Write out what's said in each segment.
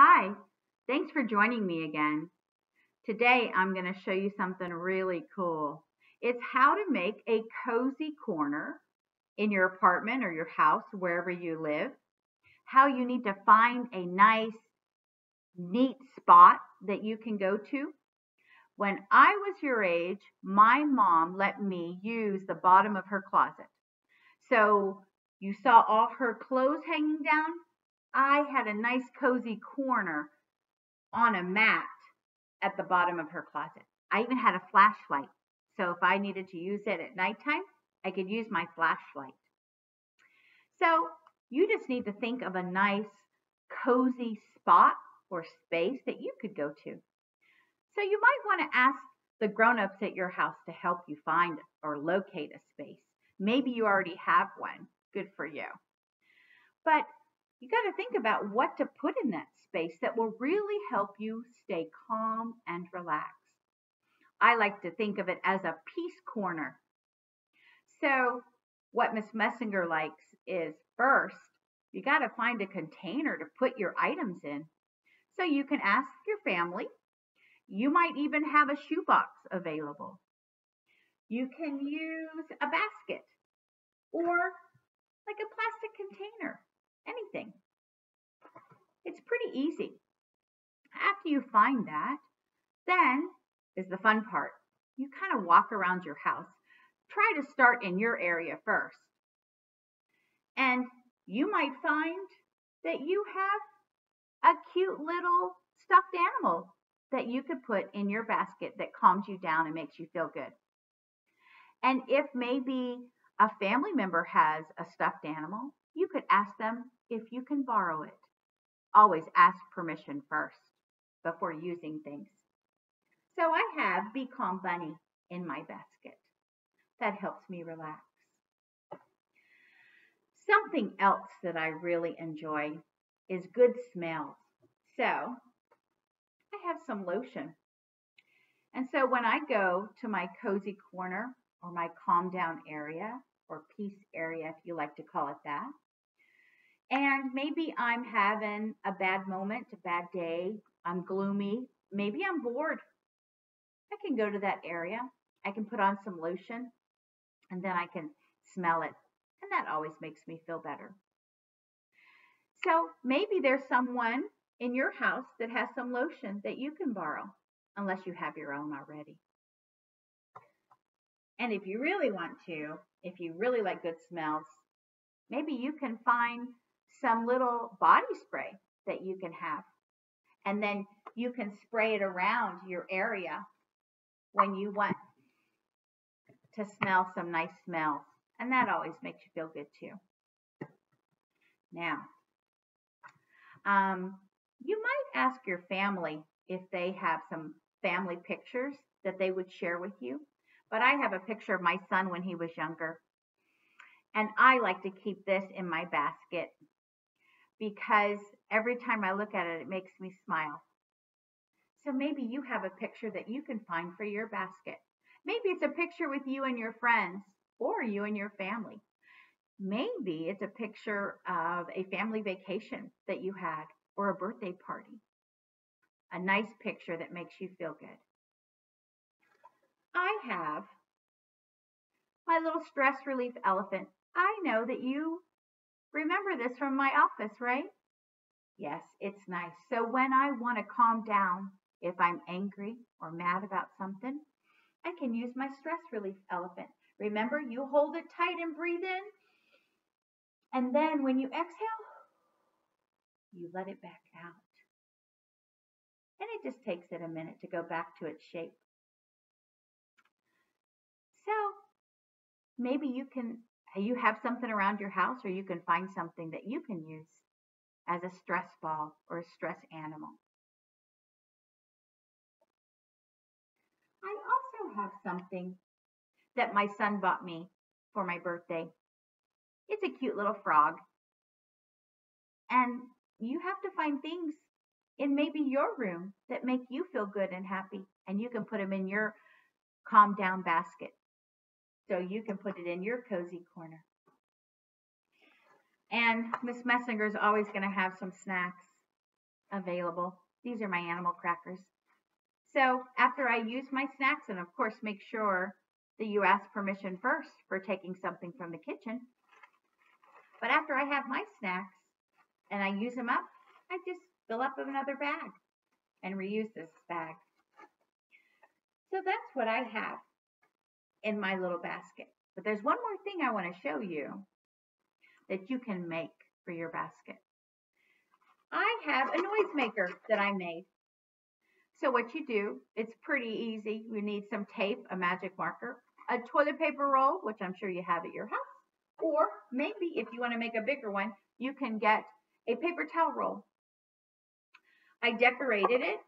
Hi, thanks for joining me again. Today I'm going to show you something really cool. It's how to make a cozy corner in your apartment or your house, wherever you live. How you need to find a nice, neat spot that you can go to. When I was your age, my mom let me use the bottom of her closet. So you saw all her clothes hanging down. I had a nice, cozy corner on a mat at the bottom of her closet. I even had a flashlight. So if I needed to use it at nighttime, I could use my flashlight. So you just need to think of a nice, cozy spot or space that you could go to. So you might want to ask the grown-ups at your house to help you find or locate a space. Maybe you already have one. Good for you. But you got to think about what to put in that space that will really help you stay calm and relaxed. I like to think of it as a peace corner. So, what Miss Messinger likes is first, you got to find a container to put your items in. So, you can ask your family. You might even have a shoebox available. You can use a basket or like a plastic container, anything. It's pretty easy. After you find that, then is the fun part. You kind of walk around your house. Try to start in your area first. And you might find that you have a cute little stuffed animal that you could put in your basket that calms you down and makes you feel good. And if maybe a family member has a stuffed animal, you could ask them if you can borrow it. Always ask permission first before using things. So I have Be Calm Bunny in my basket. That helps me relax. Something else that I really enjoy is good smells. So I have some lotion. And so when I go to my cozy corner or my calm down area or peace area, if you like to call it that, and maybe I'm having a bad moment, a bad day, I'm gloomy, maybe I'm bored, I can go to that area. I can put on some lotion and then I can smell it. And that always makes me feel better. So maybe there's someone in your house that has some lotion that you can borrow, unless you have your own already. And if you really want to, if you really like good smells, maybe you can find some little body spray that you can have. And then you can spray it around your area when you want to smell some nice smells. And that always makes you feel good too. Now, you might ask your family if they have some family pictures that they would share with you. But I have a picture of my son when he was younger. And I like to keep this in my basket because every time I look at it, it makes me smile. So maybe you have a picture that you can find for your basket. Maybe it's a picture with you and your friends or you and your family. Maybe it's a picture of a family vacation that you had or a birthday party. A nice picture that makes you feel good. I have my little stress relief elephant. I know that you remember this from my office, right? Yes, it's nice. So when I want to calm down, if I'm angry or mad about something, I can use my stress relief elephant. Remember, you hold it tight and breathe in. And then when you exhale, you let it back out. And it just takes it a minute to go back to its shape. So maybe you have something around your house or you can find something that you can use as a stress ball or a stress animal. I also have something that my son bought me for my birthday. It's a cute little frog. And you have to find things in maybe your room that make you feel good and happy. And you can put them in your calm down basket. So you can put it in your cozy corner. And Miss Messinger's always going to have some snacks. available. These are my animal crackers. So after I use my snacks, and of course make sure that you ask permission first for taking something from the kitchen. But after I have my snacks and I use them up, I just fill up another bag and reuse this bag. So that's what I have in my little basket. But there's one more thing I want to show you that you can make for your basket. I have a noisemaker that I made. So what you do, it's pretty easy. You need some tape, a magic marker, a toilet paper roll, which I'm sure you have at your house, or maybe if you want to make a bigger one, you can get a paper towel roll. I decorated it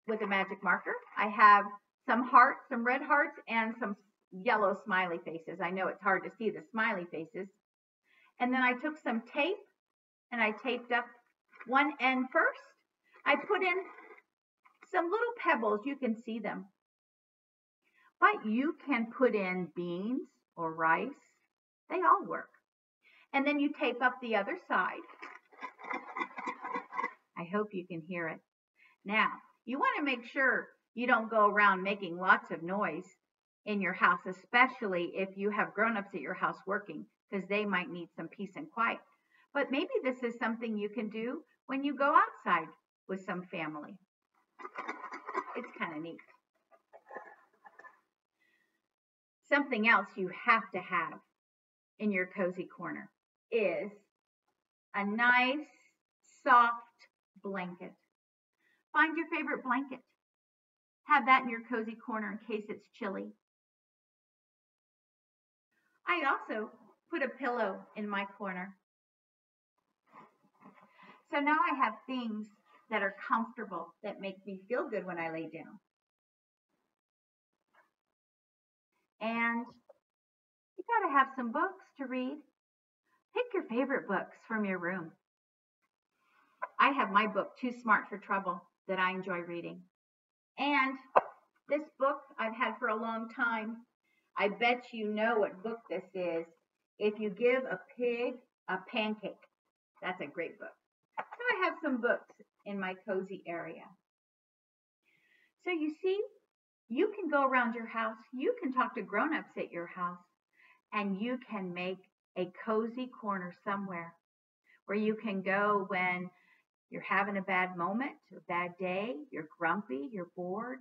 with a magic marker. I have some hearts, some red hearts, and some yellow smiley faces. I know it's hard to see the smiley faces. And then I took some tape and I taped up one end first. I put in some little pebbles, you can see them. But you can put in beans or rice. They all work. And then you tape up the other side. I hope you can hear it. Now, you want to make sure you don't go around making lots of noise in your house, especially if you have grown-ups at your house working, because they might need some peace and quiet. But maybe this is something you can do when you go outside with some family. It's kind of neat. Something else you have to have in your cozy corner is a nice, soft blanket. Find your favorite blanket. Have that in your cozy corner in case it's chilly. I also put a pillow in my corner. So now I have things that are comfortable, that make me feel good when I lay down. And you gotta have some books to read. Pick your favorite books from your room. I have my book, Too Smart for Trouble, that I enjoy reading. And this book I've had for a long time. I bet you know what book this is. If You Give a Pig a Pancake. That's a great book. So I have some books in my cozy area. So you see, you can go around your house. You can talk to grown-ups at your house. And you can make a cozy corner somewhere where you can go when you're having a bad moment, a bad day, you're grumpy, you're bored.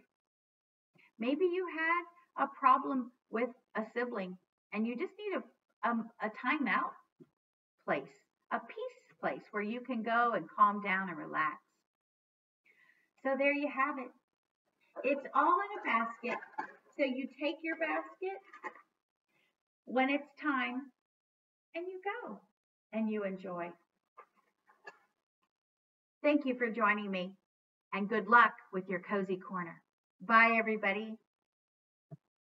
Maybe you had a problem with a sibling and you just need a timeout place, a peace place where you can go and calm down and relax. So there you have it. It's all in a basket. So you take your basket when it's time and you go and you enjoy. Thank you for joining me and good luck with your cozy corner. Bye, everybody.